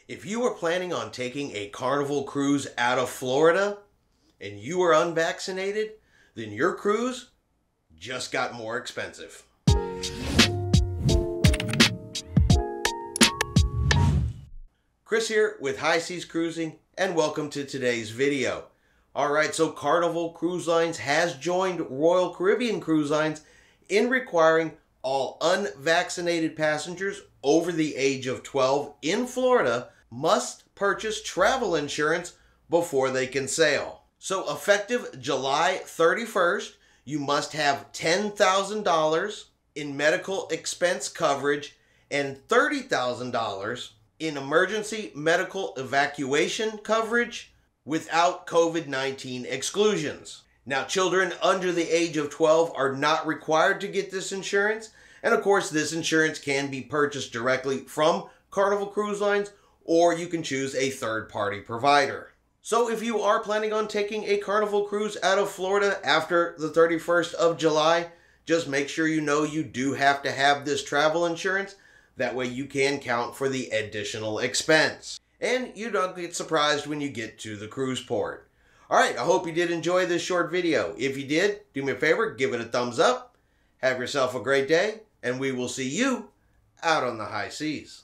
If you are planning on taking a Carnival cruise out of Florida and you are unvaccinated, then your cruise just got more expensive. Chris here with High Seas Cruising, and welcome to today's video. Alright, so Carnival Cruise Lines has joined Royal Caribbean Cruise Lines in requiring all unvaccinated passengers over the age of 12 in Florida must purchase travel insurance before they can sail. So effective July 31st, you must have $10,000 in medical expense coverage and $30,000 in emergency medical evacuation coverage without COVID-19 exclusions. Now, children under the age of 12 are not required to get this insurance, and of course this insurance can be purchased directly from Carnival Cruise Lines, or you can choose a third-party provider. So if you are planning on taking a Carnival cruise out of Florida after the 31st of July, just make sure you know you do have to have this travel insurance. That way you can count for the additional expense. And you don't get surprised when you get to the cruise port. Alright, I hope you did enjoy this short video. If you did, do me a favor, give it a thumbs up. Have yourself a great day, and we will see you out on the high seas.